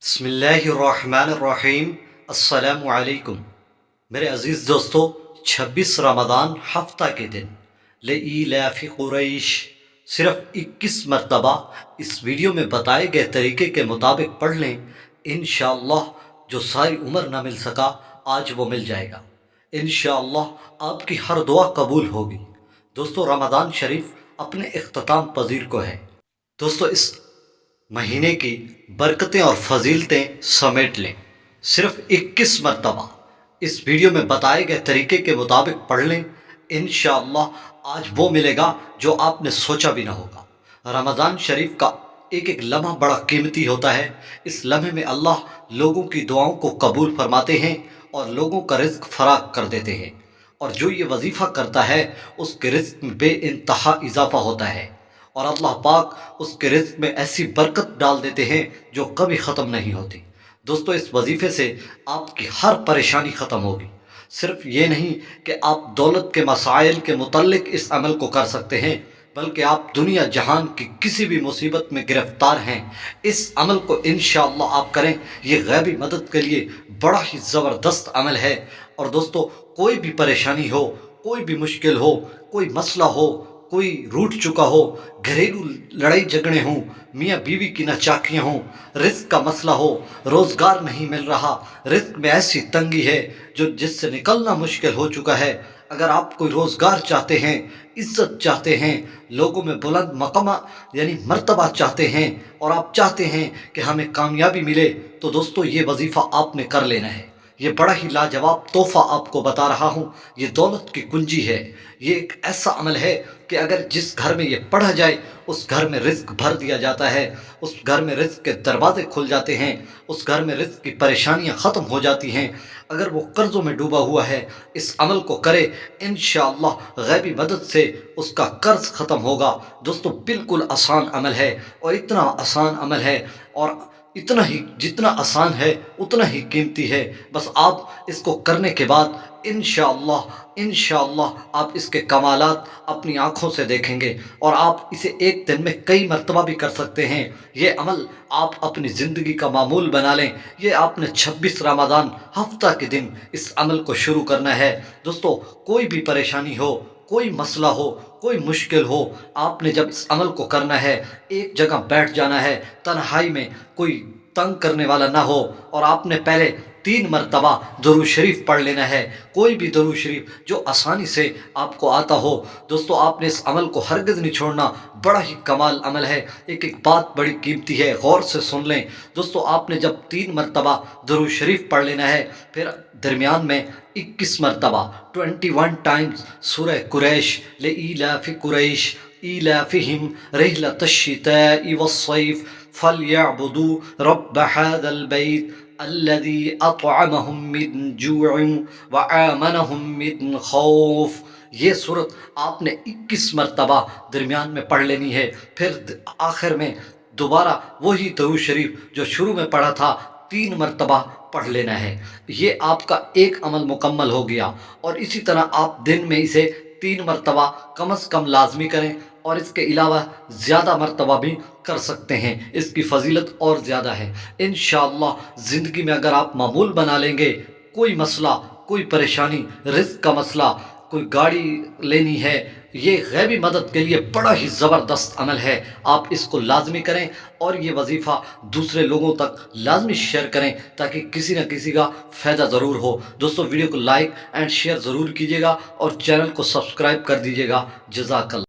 بسم اللہ الرحمن الرحیم۔ السلام علیکم میرے عزیز دوستو، 26 رمضان ہفتہ کے دن لإیلاف قریش صرف 21 مرتبہ اس ویڈیو میں بتائے گئے طریقے کے مطابق پڑھ لیں، انشاءاللہ جو ساری عمر نہ مل سکا آج وہ مل جائے گا۔ انشاءاللہ آپ کی ہر دعا قبول ہوگی۔ دوستو، رمضان شریف اپنے اختتام پذیر کو ہے۔ دوستو، اس مہینے کی برکتیں اور فضیلتیں سمیٹ لیں، صرف 21 مرتبہ اس ویڈیو میں بتائے گئے طریقے کے مطابق پڑھ لیں، انشاءاللہ آج وہ ملے گا جو آپ نے سوچا بھی نہ ہوگا۔ رمضان شریف کا ایک ایک لمحہ بڑا قیمتی ہوتا ہے۔ اس لمحے میں اللہ لوگوں کی دعاؤں کو قبول فرماتے ہیں اور لوگوں کا رزق فراخ کر دیتے ہیں، اور جو یہ وظیفہ کرتا ہے اس کے رزق میں بے انتہا اضافہ ہوتا ہے، اور اللہ پاک اس کے رزق میں ایسی برکت ڈال دیتے ہیں جو کبھی ختم نہیں ہوتی۔ دوستو، اس وظیفے سے آپ کی ہر پریشانی ختم ہوگی۔ صرف یہ نہیں کہ آپ دولت کے مسائل کے متعلق اس عمل کو کر سکتے ہیں، بلکہ آپ دنیا جہان کی کسی بھی مصیبت میں گرفتار ہیں، اس عمل کو انشاءاللہ آپ کریں۔ یہ غیبی مدد کے لیے بڑا ہی زبردست عمل ہے۔ اور دوستو، کوئی بھی پریشانی ہو، کوئی بھی مشکل ہو، کوئی مسئلہ ہو، کوئی روٹھ چکا ہو، گھریلو لڑائی جھگڑے ہوں، میاں بیوی کی ناچاکیاں ہوں، رزق کا مسئلہ ہو، روزگار نہیں مل رہا، رزق میں ایسی تنگی ہے جس سے نکلنا مشکل ہو چکا ہے، اگر آپ کوئی روزگار چاہتے ہیں، عزت چاہتے ہیں، لوگوں میں بلند مقامہ یعنی مرتبہ چاہتے ہیں، اور آپ چاہتے ہیں کہ ہمیں کامیابی ملے، تو دوستو یہ وظیفہ آپ نے کر لینا ہے۔ یہ بڑا ہی لاجواب تحفہ آپ کو بتا رہا ہوں، یہ دولت کی کنجی ہے۔ یہ ایک ایسا عمل ہے کہ اگر جس گھر میں یہ پڑھا جائے اس گھر میں رزق بھر دیا جاتا ہے، اس گھر میں رزق کے دروازے کھل جاتے ہیں، اس گھر میں رزق کی پریشانیاں ختم ہو جاتی ہیں۔ اگر وہ قرضوں میں ڈوبا ہوا ہے، اس عمل کو کرے، انشاءاللہ غیبی مدد سے اس کا قرض ختم ہوگا۔ دوستو، بالکل آسان عمل ہے، اور اتنا آسان عمل ہے، اور اتنا ہی جتنا آسان ہے اتنا ہی قیمتی ہے۔ بس آپ اس کو کرنے کے بعد انشاءاللہ آپ اس کے کمالات اپنی آنکھوں سے دیکھیں گے، اور آپ اسے ایک دن میں کئی مرتبہ بھی کر سکتے ہیں۔ یہ عمل آپ اپنی زندگی کا معمول بنا لیں۔ یہ آپ نے 26 رمضان ہفتہ کے دن اس عمل کو شروع کرنا ہے۔ دوستو، کوئی بھی پریشانی ہو، کوئی مسئلہ ہو، کوئی مشکل ہو، آپ نے جب اس عمل کو کرنا ہے، ایک جگہ بیٹھ جانا ہے، تنہائی میں، کوئی تنگ کرنے والا نہ ہو، اور آپ نے پہلے 3 مرتبہ درود شریف پڑھ لینا ہے، کوئی بھی درود شریف جو آسانی سے آپ کو آتا ہو۔ دوستو، آپ نے اس عمل کو ہرگز نہیں چھوڑنا، بڑا ہی کمال عمل ہے۔ ایک ایک بات بڑی قیمتی ہے، غور سے سن لیں۔ دوستو، آپ نے جب 3 مرتبہ درود شریف پڑھ لینا ہے، پھر درمیان میں 21 مرتبہ 21 ٹائمز سورہ قریش، لإیلاف قریش ایلافہم رحلۃ الشتاء والصیف فلیعبدوا رب هذا البیت الذی اطعمہم من جوع وآمنہم من خوف۔ یہ صورت آپ نے 21 مرتبہ درمیان میں پڑھ لینی ہے، پھر آخر میں دوبارہ وہی درود شریف جو شروع میں پڑھا تھا 3 مرتبہ پڑھ لینا ہے۔ یہ آپ کا ایک عمل مکمل ہو گیا، اور اسی طرح آپ دن میں اسے 3 مرتبہ کم از کم لازمی کریں، اور اس کے علاوہ زیادہ مرتبہ بھی کر سکتے ہیں، اس کی فضیلت اور زیادہ ہے۔ انشاءاللہ زندگی میں اگر آپ معمول بنا لیں گے، کوئی مسئلہ، کوئی پریشانی، رزق کا مسئلہ، کوئی گاڑی لینی ہے، یہ غیبی مدد کے لیے بڑا ہی زبردست عمل ہے۔ آپ اس کو لازمی کریں، اور یہ وظیفہ دوسرے لوگوں تک لازمی شیئر کریں، تاکہ کسی نہ کسی کا فائدہ ضرور ہو۔ دوستو، ویڈیو کو لائک اینڈ شیئر ضرور کیجیے گا، اور چینل کو سبسکرائب کر دیجیے گا۔ جزاک اللہ۔